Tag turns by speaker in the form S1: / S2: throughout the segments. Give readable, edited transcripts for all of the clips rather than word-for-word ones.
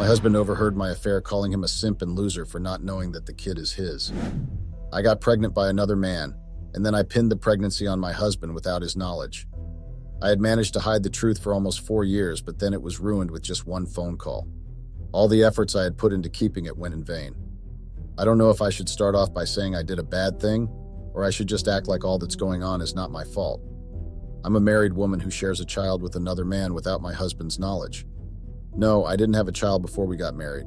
S1: My husband overheard my affair, calling him a simp and loser for not knowing that the kid is his. I got pregnant by another man, and then I pinned the pregnancy on my husband without his knowledge. I had managed to hide the truth for almost 4 years, but then it was ruined with just one phone call. All the efforts I had put into keeping it went in vain. I don't know if I should start off by saying I did a bad thing, or I should just act like all that's going on is not my fault. I'm a married woman who shares a child with another man without my husband's knowledge. No, I didn't have a child before we got married.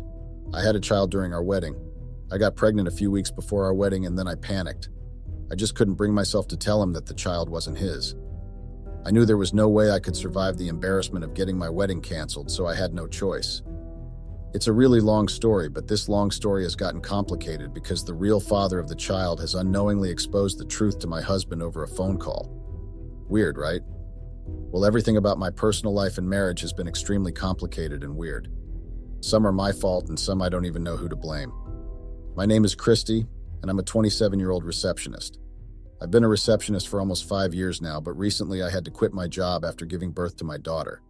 S1: I had a child during our wedding. I got pregnant a few weeks before our wedding, and then I panicked. I just couldn't bring myself to tell him that the child wasn't his. I knew there was no way I could survive the embarrassment of getting my wedding canceled, so I had no choice. It's a really long story, but this long story has gotten complicated because the real father of the child has unknowingly exposed the truth to my husband over a phone call. Weird, right? Well, everything about my personal life and marriage has been extremely complicated and weird. Some are my fault and some I don't even know who to blame. My name is Christy, and I'm a 27-year-old receptionist. I've been a receptionist for almost 5 years now, but recently I had to quit my job after giving birth to my daughter.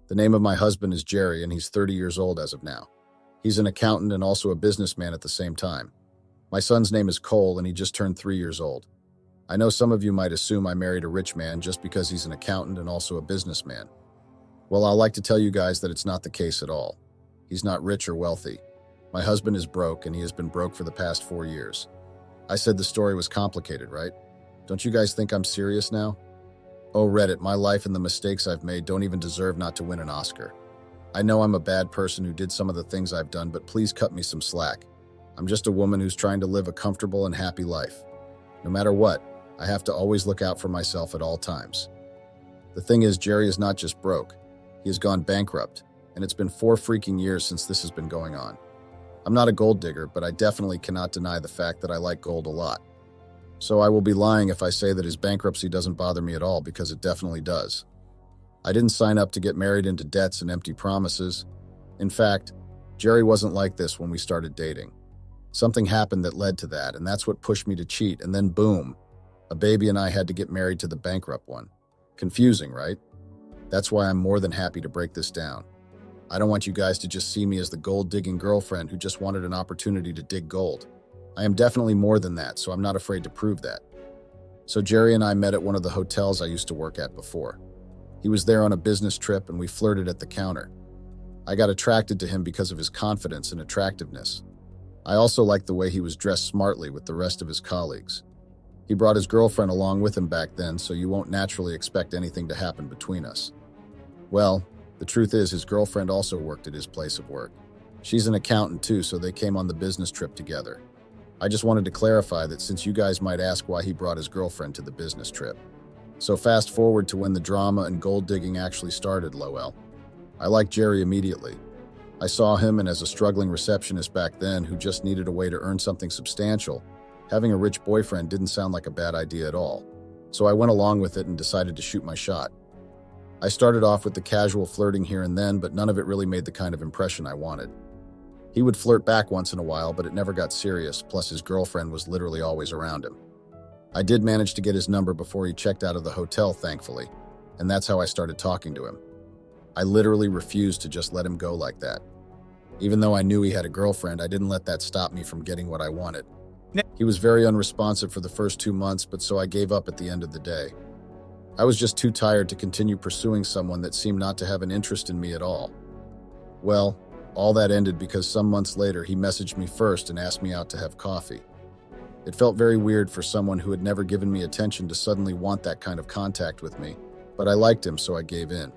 S1: The name of my husband is Jerry, and he's 30 years old as of now. He's an accountant and also a businessman at the same time. My son's name is Cole, and he just turned 3 years old. I know some of you might assume I married a rich man just because he's an accountant and also a businessman. Well, I'd like to tell you guys that it's not the case at all. He's not rich or wealthy. My husband is broke, and he has been broke for the past 4 years. I said the story was complicated, right? Don't you guys think I'm serious now? Oh, Reddit, my life and the mistakes I've made don't even deserve not to win an Oscar. I know I'm a bad person who did some of the things I've done, but please cut me some slack. I'm just a woman who's trying to live a comfortable and happy life. No matter what, I have to always look out for myself at all times. The thing is, Jerry is not just broke. He has gone bankrupt, and it's been 4 freaking years since this has been going on. I'm not a gold digger, but I definitely cannot deny the fact that I like gold a lot. So I will be lying if I say that his bankruptcy doesn't bother me at all, because it definitely does. I didn't sign up to get married into debts and empty promises. In fact, Jerry wasn't like this when we started dating. Something happened that led to that, and that's what pushed me to cheat, and then boom, a baby and I had to get married to the bankrupt one. Confusing, right? That's why I'm more than happy to break this down. I don't want you guys to just see me as the gold-digging girlfriend who just wanted an opportunity to dig gold. I am definitely more than that, so I'm not afraid to prove that. So Jerry and I met at one of the hotels I used to work at before. He was there on a business trip and we flirted at the counter. I got attracted to him because of his confidence and attractiveness. I also liked the way he was dressed smartly with the rest of his colleagues. He brought his girlfriend along with him back then, so you won't naturally expect anything to happen between us. Well, the truth is his girlfriend also worked at his place of work. She's an accountant too, so they came on the business trip together. I just wanted to clarify that since you guys might ask why he brought his girlfriend to the business trip. So fast forward to when the drama and gold digging actually started, lol. I liked Jerry immediately. I saw him, and as a struggling receptionist back then who just needed a way to earn something substantial, having a rich boyfriend didn't sound like a bad idea at all. So I went along with it and decided to shoot my shot. I started off with the casual flirting here and then, but none of it really made the kind of impression I wanted. He would flirt back once in a while, but it never got serious, plus his girlfriend was literally always around him. I did manage to get his number before he checked out of the hotel, thankfully, and that's how I started talking to him. I literally refused to just let him go like that. Even though I knew he had a girlfriend, I didn't let that stop me from getting what I wanted. He was very unresponsive for the first 2 months, but so I gave up at the end of the day. I was just too tired to continue pursuing someone that seemed not to have an interest in me at all. Well, all that ended because some months later he messaged me first and asked me out to have coffee. It felt very weird for someone who had never given me attention to suddenly want that kind of contact with me, but I liked him, so I gave in.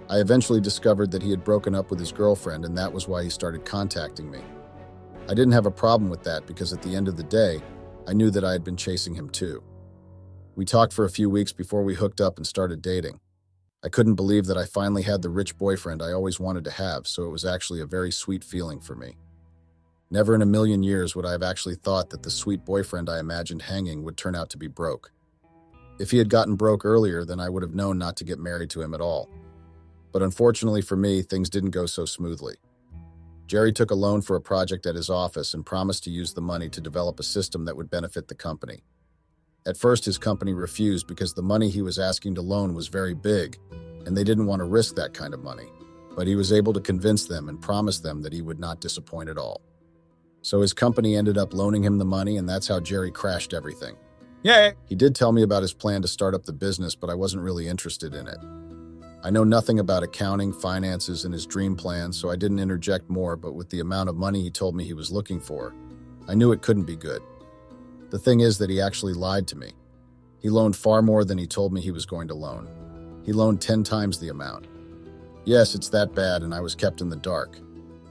S1: I eventually discovered that he had broken up with his girlfriend, and that was why he started contacting me. I didn't have a problem with that because at the end of the day, I knew that I had been chasing him too. We talked for a few weeks before we hooked up and started dating. I couldn't believe that I finally had the rich boyfriend I always wanted to have, so it was actually a very sweet feeling for me. Never in a million years would I have actually thought that the sweet boyfriend I imagined hanging would turn out to be broke. If he had gotten broke earlier, then I would have known not to get married to him at all. But unfortunately for me, things didn't go so smoothly. Jerry took a loan for a project at his office and promised to use the money to develop a system that would benefit the company. At first, his company refused because the money he was asking to loan was very big, and they didn't want to risk that kind of money. but he was able to convince them and promise them that he would not disappoint at all. So his company ended up loaning him the money, and that's how Jerry crashed everything.
S2: Yeah.
S1: He did tell me about his plan to start up the business, but I wasn't really interested in it. I know nothing about accounting, finances, and his dream plan, so I didn't interject more, but with the amount of money he told me he was looking for, I knew it couldn't be good. The thing is that he actually lied to me. He loaned far more than he told me he was going to loan. He loaned 10 times the amount. Yes, it's that bad, and I was kept in the dark.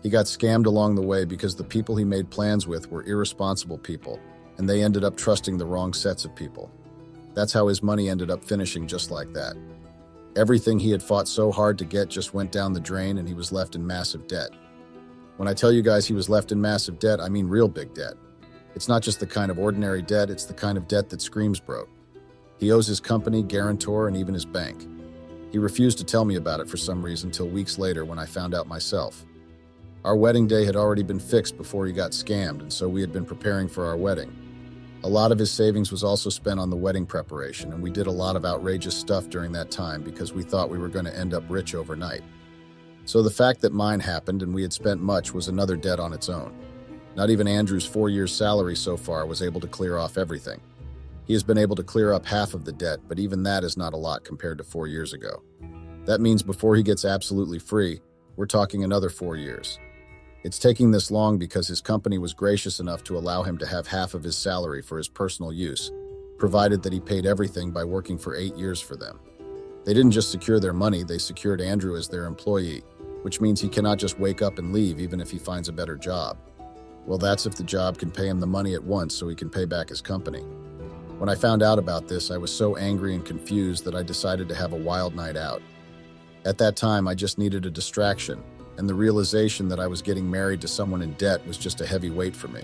S1: He got scammed along the way because the people he made plans with were irresponsible people, and they ended up trusting the wrong sets of people. That's how his money ended up finishing just like that. Everything he had fought so hard to get just went down the drain, and he was left in massive debt. When I tell you guys he was left in massive debt, I mean real big debt. It's not just the kind of ordinary debt, it's the kind of debt that screams broke. He owes his company, guarantor, and even his bank. He refused to tell me about it for some reason till weeks later when I found out myself. Our wedding day had already been fixed before he got scammed, and so we had been preparing for our wedding. A lot of his savings was also spent on the wedding preparation, and we did a lot of outrageous stuff during that time because we thought we were going to end up rich overnight. So the fact that mine happened and we had spent much was another debt on its own. Not even Andrew's 4 years' salary so far was able to clear off everything. He has been able to clear up half of the debt, but even that is not a lot compared to 4 years ago. That means before he gets absolutely free, we're talking another 4 years. It's taking this long because his company was gracious enough to allow him to have half of his salary for his personal use, provided that he paid everything by working for 8 years for them. They didn't just secure their money, they secured Andrew as their employee, which means he cannot just wake up and leave even if he finds a better job. Well, that's if the job can pay him the money at once so he can pay back his company. When I found out about this, I was so angry and confused that I decided to have a wild night out. At that time, I just needed a distraction, and the realization that I was getting married to someone in debt was just a heavy weight for me.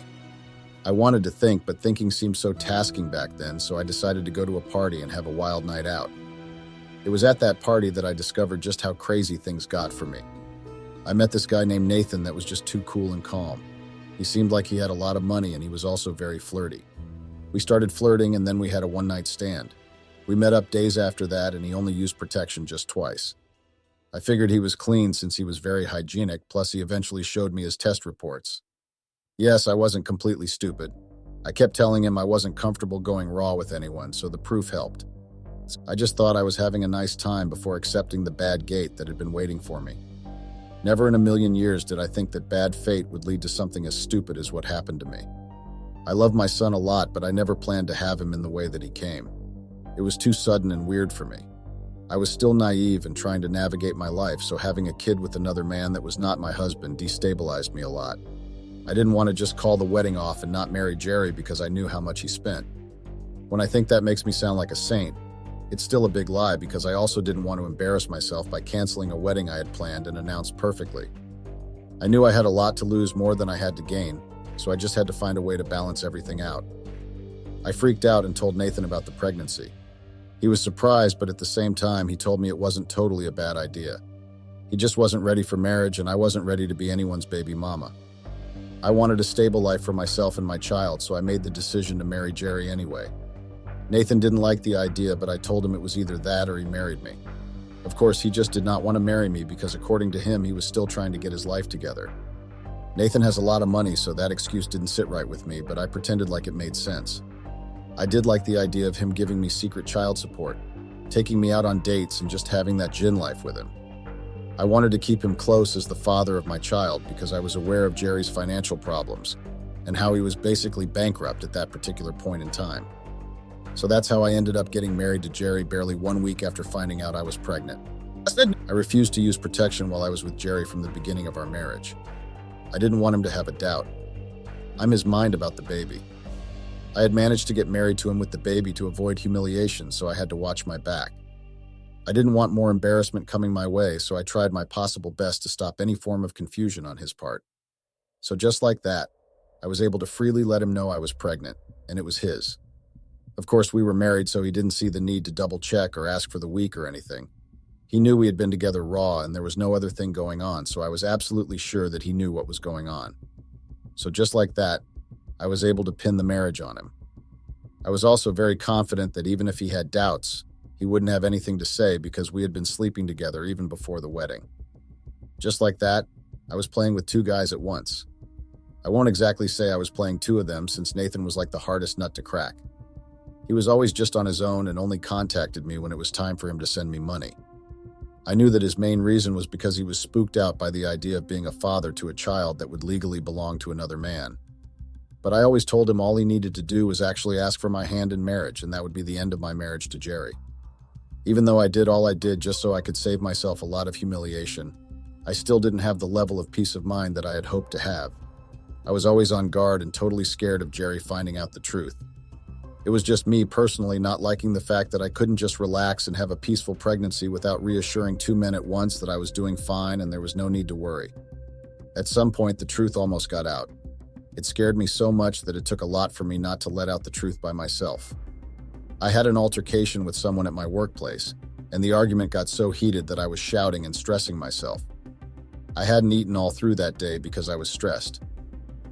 S1: I wanted to think, but thinking seemed so tasking back then, so I decided to go to a party and have a wild night out. It was at that party that I discovered just how crazy things got for me. I met this guy named Nathan that was just too cool and calm. He seemed like he had a lot of money, and he was also very flirty. We started flirting, and then we had a one-night stand. We met up days after that, and he only used protection just twice. I figured he was clean since he was very hygienic, plus he eventually showed me his test reports. Yes, I wasn't completely stupid. I kept telling him I wasn't comfortable going raw with anyone, so the proof helped. I just thought I was having a nice time before accepting the bad gate that had been waiting for me. Never in a million years did I think that bad fate would lead to something as stupid as what happened to me. I love my son a lot, but I never planned to have him in the way that he came. It was too sudden and weird for me. I was still naive and trying to navigate my life, so having a kid with another man that was not my husband destabilized me a lot. I didn't want to just call the wedding off and not marry Jerry because I knew how much he spent. When I think that makes me sound like a saint, it's still a big lie because I also didn't want to embarrass myself by canceling a wedding I had planned and announced perfectly. I knew I had a lot to lose more than I had to gain, so I just had to find a way to balance everything out. I freaked out and told Nathan about the pregnancy. He was surprised, but at the same time, he told me it wasn't totally a bad idea. He just wasn't ready for marriage, and I wasn't ready to be anyone's baby mama. I wanted a stable life for myself and my child, so I made the decision to marry Jerry anyway. Nathan didn't like the idea, but I told him it was either that or he married me. Of course, he just did not want to marry me because according to him, he was still trying to get his life together. Nathan has a lot of money, so that excuse didn't sit right with me, but I pretended like it made sense. I did like the idea of him giving me secret child support, taking me out on dates and just having that gin life with him. I wanted to keep him close as the father of my child because I was aware of Jerry's financial problems and how he was basically bankrupt at that particular point in time. So that's how I ended up getting married to Jerry barely 1 week after finding out I was pregnant. I refused to use protection while I was with Jerry from the beginning of our marriage. I didn't want him to have a doubt. I'm his mind about the baby. I had managed to get married to him with the baby to avoid humiliation, so I had to watch my back. I didn't want more embarrassment coming my way, so I tried my possible best to stop any form of confusion on his part. So just like that, I was able to freely let him know I was pregnant, and it was his. Of course, we were married, so he didn't see the need to double-check or ask for the week or anything. He knew we had been together raw, and there was no other thing going on, so I was absolutely sure that he knew what was going on. So just like that, I was able to pin the marriage on him. I was also very confident that even if he had doubts, he wouldn't have anything to say because we had been sleeping together even before the wedding. Just like that, I was playing with two guys at once. I won't exactly say I was playing two of them, since Nathan was like the hardest nut to crack. He was always just on his own and only contacted me when it was time for him to send me money. I knew that his main reason was because he was spooked out by the idea of being a father to a child that would legally belong to another man. But I always told him all he needed to do was actually ask for my hand in marriage, and that would be the end of my marriage to Jerry. Even though I did all I did just so I could save myself a lot of humiliation, I still didn't have the level of peace of mind that I had hoped to have. I was always on guard and totally scared of Jerry finding out the truth. It was just me personally not liking the fact that I couldn't just relax and have a peaceful pregnancy without reassuring two men at once that I was doing fine and there was no need to worry. At some point, the truth almost got out. It scared me so much that it took a lot for me not to let out the truth by myself. I had an altercation with someone at my workplace, and the argument got so heated that I was shouting and stressing myself. I hadn't eaten all through that day because I was stressed.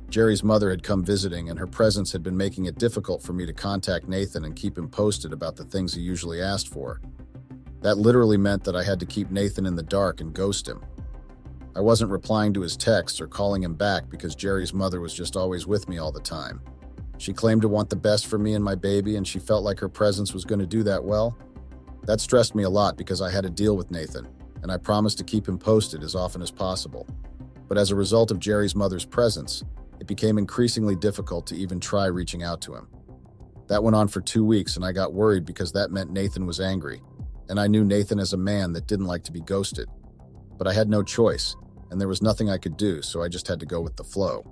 S1: Jerry's mother had come visiting, and her presence had been making it difficult for me to contact Nathan and keep him posted about the things he usually asked for. That literally meant that I had to keep Nathan in the dark and ghost him. I wasn't replying to his texts or calling him back because Jerry's mother was just always with me all the time. She claimed to want the best for me and my baby, and she felt like her presence was going to do that well. That stressed me a lot because I had to deal with Nathan, and I promised to keep him posted as often as possible. But as a result of Jerry's mother's presence, it became increasingly difficult to even try reaching out to him. That went on for 2 weeks, and I got worried because that meant Nathan was angry, and I knew Nathan as a man that didn't like to be ghosted. But I had no choice, and there was nothing I could do, so I just had to go with the flow.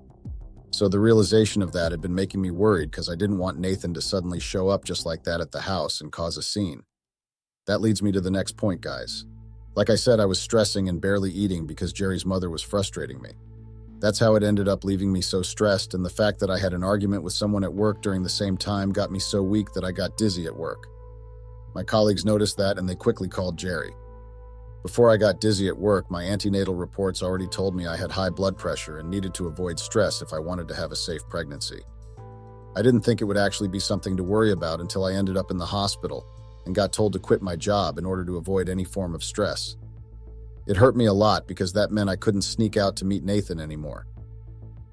S1: So the realization of that had been making me worried because I didn't want Nathan to suddenly show up just like that at the house and cause a scene. That leads me to the next point, guys. Like I said, I was stressing and barely eating because Jerry's mother was frustrating me. That's how it ended up leaving me so stressed, and the fact that I had an argument with someone at work during the same time got me so weak that I got dizzy at work. My colleagues noticed that, and they quickly called Jerry. Before I got dizzy at work, my antenatal reports already told me I had high blood pressure and needed to avoid stress if I wanted to have a safe pregnancy. I didn't think it would actually be something to worry about until I ended up in the hospital and got told to quit my job in order to avoid any form of stress. It hurt me a lot because that meant I couldn't sneak out to meet Nathan anymore.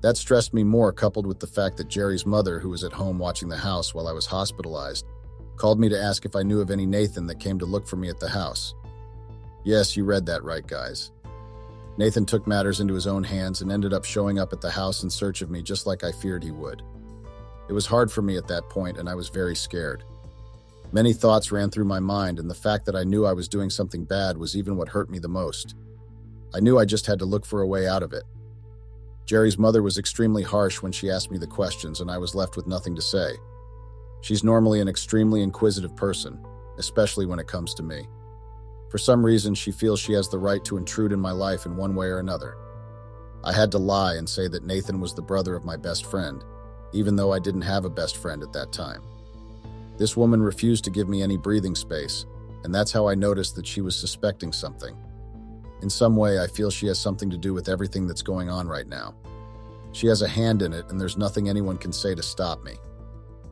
S1: That stressed me more, coupled with the fact that Jerry's mother, who was at home watching the house while I was hospitalized, called me to ask if I knew of any Nathan that came to look for me at the house. Yes, you read that right, guys. Nathan took matters into his own hands and ended up showing up at the house in search of me just like I feared he would. It was hard for me at that point, and I was very scared. Many thoughts ran through my mind, and the fact that I knew I was doing something bad was even what hurt me the most. I knew I just had to look for a way out of it. Jerry's mother was extremely harsh when she asked me the questions, and I was left with nothing to say. She's normally an extremely inquisitive person, especially when it comes to me. For some reason, she feels she has the right to intrude in my life in one way or another. I had to lie and say that Nathan was the brother of my best friend, even though I didn't have a best friend at that time. This woman refused to give me any breathing space, and that's how I noticed that she was suspecting something. In some way, I feel she has something to do with everything that's going on right now. She has a hand in it, and there's nothing anyone can say to stop me.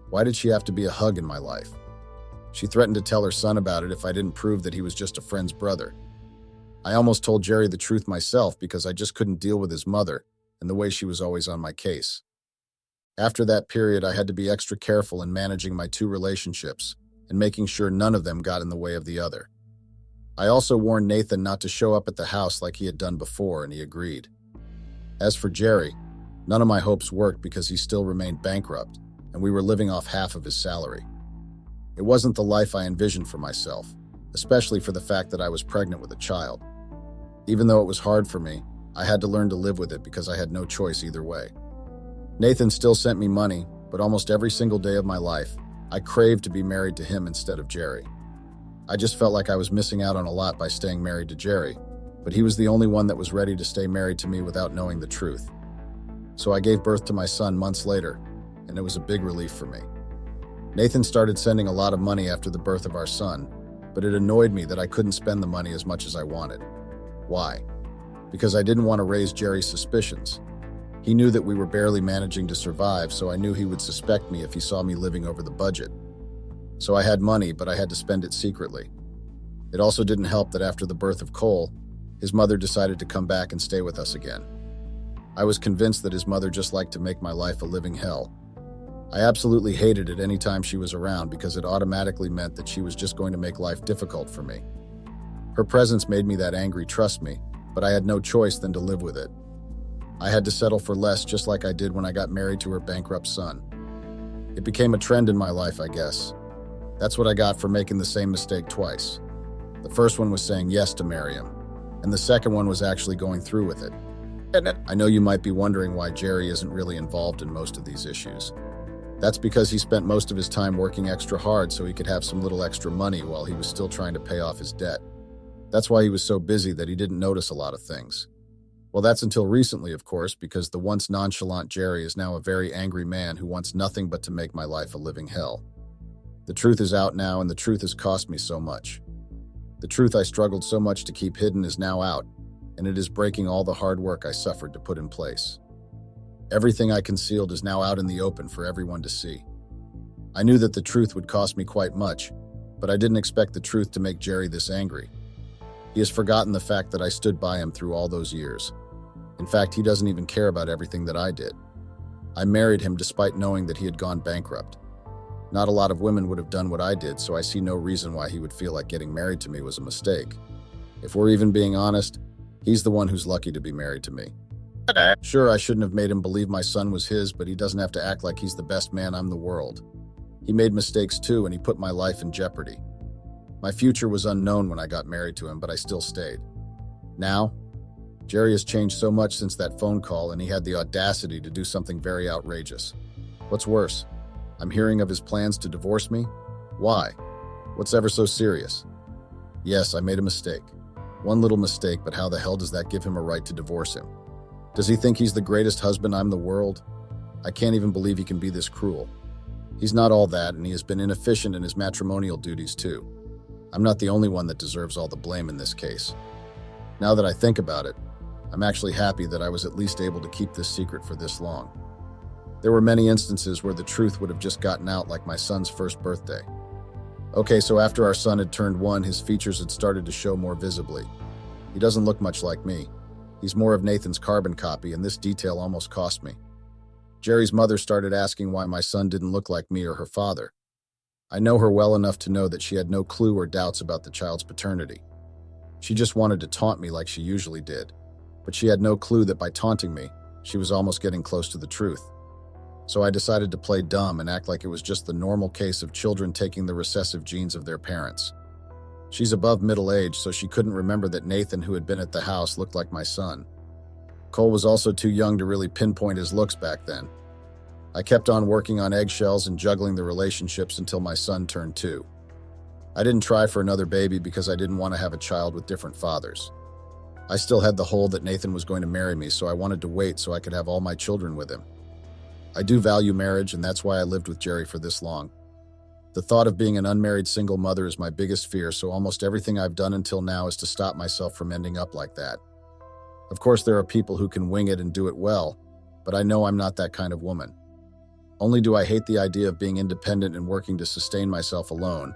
S1: Why did she have to be a hug in my life? She threatened to tell her son about it if I didn't prove that he was just a friend's brother. I almost told Jerry the truth myself because I just couldn't deal with his mother and the way she was always on my case. After that period, I had to be extra careful in managing my two relationships and making sure none of them got in the way of the other. I also warned Nathan not to show up at the house like he had done before, and he agreed. As for Jerry, none of my hopes worked because he still remained bankrupt, and we were living off half of his salary. It wasn't the life I envisioned for myself, especially for the fact that I was pregnant with a child. Even though it was hard for me, I had to learn to live with it because I had no choice either way. Nathan still sent me money, but almost every single day of my life, I craved to be married to him instead of Jerry. I just felt like I was missing out on a lot by staying married to Jerry, but he was the only one that was ready to stay married to me without knowing the truth. So I gave birth to my son months later, and it was a big relief for me. Nathan started sending a lot of money after the birth of our son, but it annoyed me that I couldn't spend the money as much as I wanted. Why? Because I didn't want to raise Jerry's suspicions. He knew that we were barely managing to survive, so I knew he would suspect me if he saw me living over the budget. So I had money, but I had to spend it secretly. It also didn't help that after the birth of Cole, his mother decided to come back and stay with us again. I was convinced that his mother just liked to make my life a living hell. I absolutely hated it any time she was around because it automatically meant that she was just going to make life difficult for me. Her presence made me that angry, trust me, but I had no choice than to live with it. I had to settle for less just like I did when I got married to her bankrupt son. It became a trend in my life, I guess. That's what I got for making the same mistake twice. The first one was saying yes to marry him, and the second one was actually going through with it. I know you might be wondering why Jerry isn't really involved in most of these issues. That's because he spent most of his time working extra hard so he could have some little extra money while he was still trying to pay off his debt. That's why he was so busy that he didn't notice a lot of things. Well, that's until recently, of course, because the once nonchalant Jerry is now a very angry man who wants nothing but to make my life a living hell. The truth is out now, and the truth has cost me so much. The truth I struggled so much to keep hidden is now out, and it is breaking all the hard work I suffered to put in place. Everything I concealed is now out in the open for everyone to see. I knew that the truth would cost me quite much, but I didn't expect the truth to make Jerry this angry. He has forgotten the fact that I stood by him through all those years. In fact, he doesn't even care about everything that I did. I married him despite knowing that he had gone bankrupt. Not a lot of women would have done what I did, so I see no reason why he would feel like getting married to me was a mistake. If we're even being honest, he's the one who's lucky to be married to me. Sure, I shouldn't have made him believe my son was his, but he doesn't have to act like he's the best man in the world. He made mistakes too, and he put my life in jeopardy. My future was unknown when I got married to him, but I still stayed. Now, Jerry has changed so much since that phone call, and he had the audacity to do something very outrageous. What's worse, I'm hearing of his plans to divorce me? Why? What's ever so serious? Yes, I made a mistake. One little mistake, but how the hell does that give him a right to divorce him? Does he think he's the greatest husband in the world? I can't even believe he can be this cruel. He's not all that, and he has been inefficient in his matrimonial duties too. I'm not the only one that deserves all the blame in this case. Now that I think about it, I'm actually happy that I was at least able to keep this secret for this long. There were many instances where the truth would have just gotten out, like my son's first birthday. Okay, so after our son had turned 1, his features had started to show more visibly. He doesn't look much like me. He's more of Nathan's carbon copy, and this detail almost cost me. Jerry's mother started asking why my son didn't look like me or her father. I know her well enough to know that she had no clue or doubts about the child's paternity. She just wanted to taunt me like she usually did, but she had no clue that by taunting me, she was almost getting close to the truth. So I decided to play dumb and act like it was just the normal case of children taking the recessive genes of their parents. She's above middle age, so she couldn't remember that Nathan, who had been at the house, looked like my son. Cole was also too young to really pinpoint his looks back then. I kept on working on eggshells and juggling the relationships until my son turned 2. I didn't try for another baby because I didn't want to have a child with different fathers. I still had the hold that Nathan was going to marry me, so I wanted to wait so I could have all my children with him. I do value marriage, and that's why I lived with Jerry for this long. The thought of being an unmarried single mother is my biggest fear, so almost everything I've done until now is to stop myself from ending up like that. Of course, there are people who can wing it and do it well, but I know I'm not that kind of woman. Only do I hate the idea of being independent and working to sustain myself alone.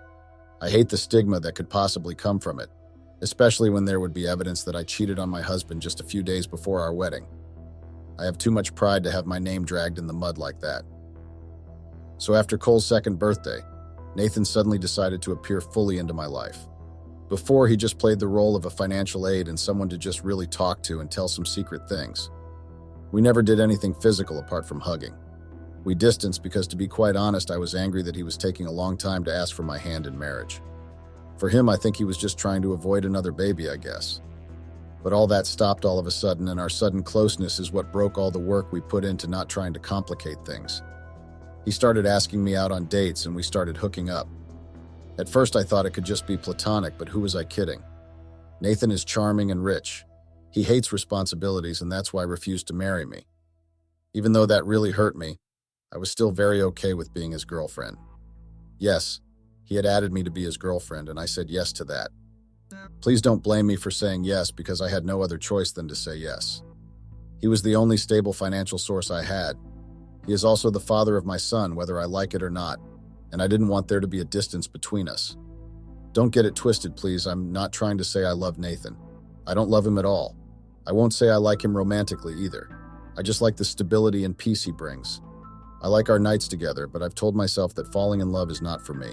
S1: I hate the stigma that could possibly come from it, especially when there would be evidence that I cheated on my husband just a few days before our wedding. I have too much pride to have my name dragged in the mud like that. So after Cole's second birthday, Nathan suddenly decided to appear fully into my life. Before, he just played the role of a financial aid and someone to just really talk to and tell some secret things. We never did anything physical apart from hugging. We distanced because, to be quite honest, I was angry that he was taking a long time to ask for my hand in marriage. For him, I think he was just trying to avoid another baby, I guess. But all that stopped all of a sudden, and our sudden closeness is what broke all the work we put into not trying to complicate things. He started asking me out on dates, and we started hooking up. At first, I thought it could just be platonic, but who was I kidding? Nathan is charming and rich. He hates responsibilities, and that's why he refused to marry me. Even though that really hurt me, I was still very okay with being his girlfriend. Yes, he had added me to be his girlfriend, and I said yes to that. Please don't blame me for saying yes, because I had no other choice than to say yes. He was the only stable financial source I had. He is also the father of my son, whether I like it or not, and I didn't want there to be a distance between us. Don't get it twisted, please. I'm not trying to say I love Nathan. I don't love him at all. I won't say I like him romantically either. I just like the stability and peace he brings. I like our nights together, but I've told myself that falling in love is not for me.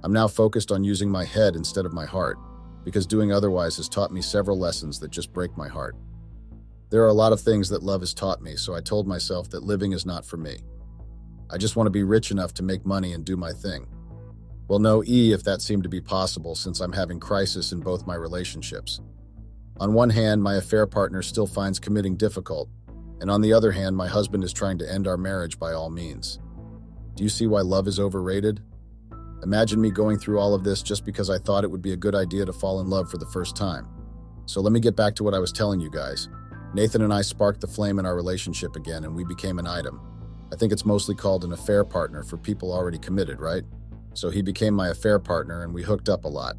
S1: I'm now focused on using my head instead of my heart, because doing otherwise has taught me several lessons that just break my heart. There are a lot of things that love has taught me, so I told myself that living is not for me. I just want to be rich enough to make money and do my thing. Well, no, if that seemed to be possible since I'm having crisis in both my relationships. On one hand, my affair partner still finds committing difficult, and on the other hand, my husband is trying to end our marriage by all means. Do you see why love is overrated? Imagine me going through all of this just because I thought it would be a good idea to fall in love for the first time. So let me get back to what I was telling you guys. Nathan and I sparked the flame in our relationship again, and we became an item. I think it's mostly called an affair partner for people already committed, right? So he became my affair partner, and we hooked up a lot.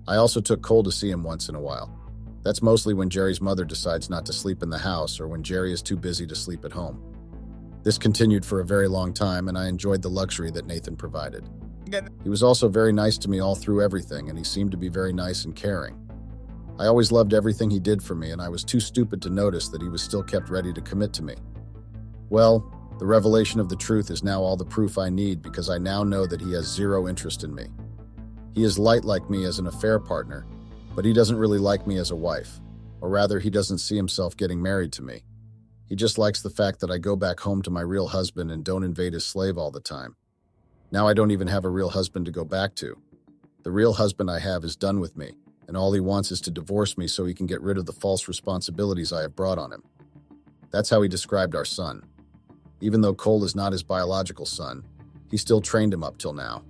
S1: I also took Cole to see him once in a while. That's mostly when Jerry's mother decides not to sleep in the house or when Jerry is too busy to sleep at home. This continued for a very long time, and I enjoyed the luxury that Nathan provided. He was also very nice to me all through everything, and he seemed to be very nice and caring. I always loved everything he did for me, and I was too stupid to notice that he was still kept ready to commit to me. Well, the revelation of the truth is now all the proof I need because I now know that he has zero interest in me. He is light like me as an affair partner, but he doesn't really like me as a wife, or rather he doesn't see himself getting married to me. He just likes the fact that I go back home to my real husband and don't invade his slave all the time. Now I don't even have a real husband to go back to. The real husband I have is done with me, and all he wants is to divorce me so he can get rid of the false responsibilities I have brought on him. That's how he described our son. Even though Cole is not his biological son, he still trained him up till now.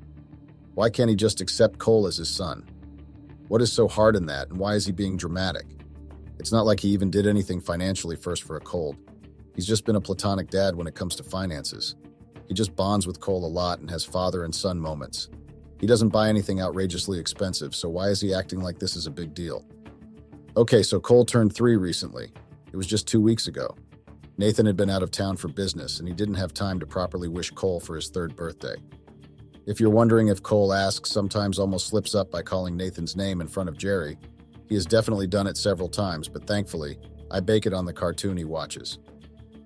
S1: Why can't he just accept Cole as his son? What is so hard in that, and why is he being dramatic? It's not like he even did anything financially first for a Cole. He's just been a platonic dad when it comes to finances. He just bonds with Cole a lot and has father and son moments. He doesn't buy anything outrageously expensive, so why is he acting like this is a big deal? Okay, so Cole turned 3 recently. It was just 2 weeks ago. Nathan had been out of town for business, and he didn't have time to properly wish Cole for his 3rd birthday. If you're wondering if Cole asks, sometimes almost slips up by calling Nathan's name in front of Jerry, he has definitely done it several times, but thankfully, I bake it on the cartoon he watches.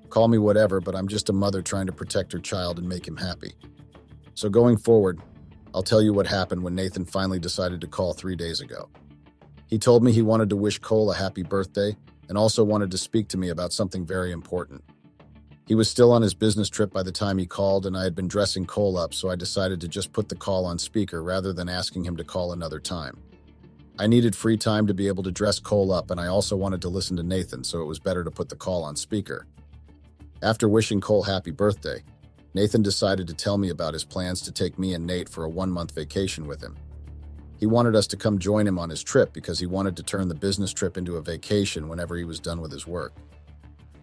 S1: Call me whatever, but I'm just a mother trying to protect her child and make him happy. So going forward, I'll tell you what happened when Nathan finally decided to call 3 days ago. He told me he wanted to wish Cole a happy birthday and also wanted to speak to me about something very important. He was still on his business trip by the time he called, and I had been dressing Cole up, so I decided to just put the call on speaker rather than asking him to call another time. I needed free time to be able to dress Cole up, and I also wanted to listen to Nathan, so it was better to put the call on speaker. After wishing Cole happy birthday, Nathan decided to tell me about his plans to take me and Nate for a 1-month vacation with him. He wanted us to come join him on his trip because he wanted to turn the business trip into a vacation whenever he was done with his work.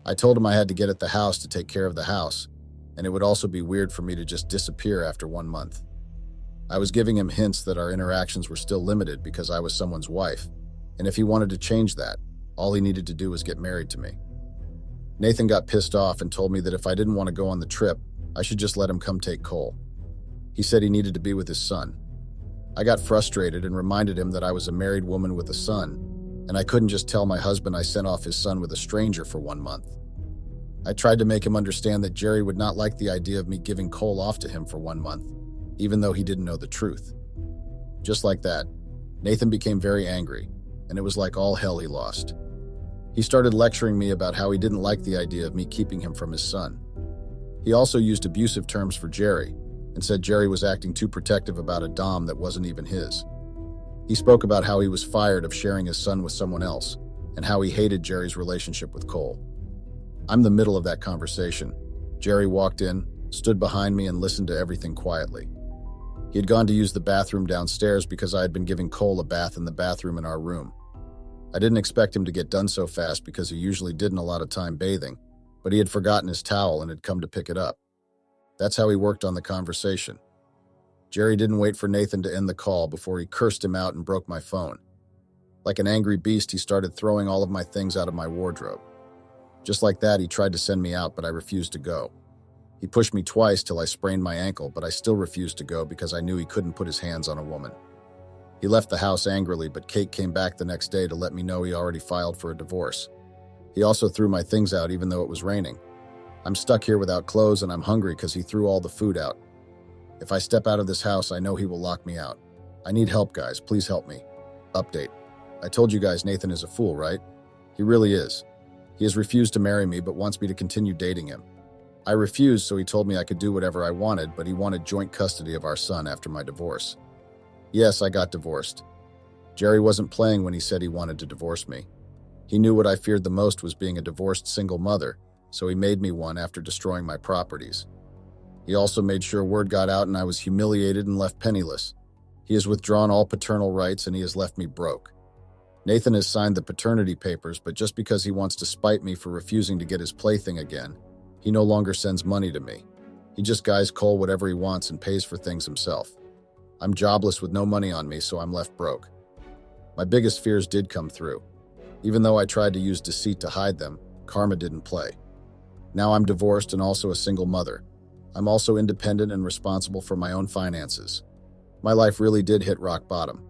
S1: I told him I had to get at the house to take care of the house, and it would also be weird for me to just disappear after 1 month. I was giving him hints that our interactions were still limited because I was someone's wife, and if he wanted to change that, all he needed to do was get married to me. Nathan got pissed off and told me that if I didn't want to go on the trip, I should just let him come take Cole. He said he needed to be with his son. I got frustrated and reminded him that I was a married woman with a son, and I couldn't just tell my husband I sent off his son with a stranger for 1 month. I tried to make him understand that Jerry would not like the idea of me giving Cole off to him for 1 month, even though he didn't know the truth. Just like that, Nathan became very angry, and it was like all hell he lost. He started lecturing me about how he didn't like the idea of me keeping him from his son. He also used abusive terms for Jerry, and said Jerry was acting too protective about a dom that wasn't even his. He spoke about how he was fired of sharing his son with someone else, and how he hated Jerry's relationship with Cole. I'm the middle of that conversation. Jerry walked in, stood behind me, and listened to everything quietly. He had gone to use the bathroom downstairs because I had been giving Cole a bath in the bathroom in our room. I didn't expect him to get done so fast because he usually didn't a lot of time bathing, but he had forgotten his towel and had come to pick it up. That's how he worked on the conversation. Jerry didn't wait for Nathan to end the call before he cursed him out and broke my phone. Like an angry beast, he started throwing all of my things out of my wardrobe. Just like that, he tried to send me out, but I refused to go. He pushed me twice till I sprained my ankle, but I still refused to go because I knew he couldn't put his hands on a woman. He left the house angrily, but Kate came back the next day to let me know he already filed for a divorce. He also threw my things out even though it was raining. I'm stuck here without clothes and I'm hungry because he threw all the food out. If I step out of this house, I know he will lock me out. I need help, guys. Please help me. Update. I told you guys Nathan is a fool, right? He really is. He has refused to marry me but wants me to continue dating him. I refused, so he told me I could do whatever I wanted, but he wanted joint custody of our son after my divorce. Yes, I got divorced. Jerry wasn't playing when he said he wanted to divorce me. He knew what I feared the most was being a divorced single mother, so he made me one after destroying my properties. He also made sure word got out and I was humiliated and left penniless. He has withdrawn all paternal rights and he has left me broke. Nathan has signed the paternity papers, but just because he wants to spite me for refusing to get his plaything again, he no longer sends money to me. He just guys Cole whatever he wants and pays for things himself. I'm jobless with no money on me, so I'm left broke. My biggest fears did come through. Even though I tried to use deceit to hide them, karma didn't play. Now I'm divorced and also a single mother. I'm also independent and responsible for my own finances. My life really did hit rock bottom.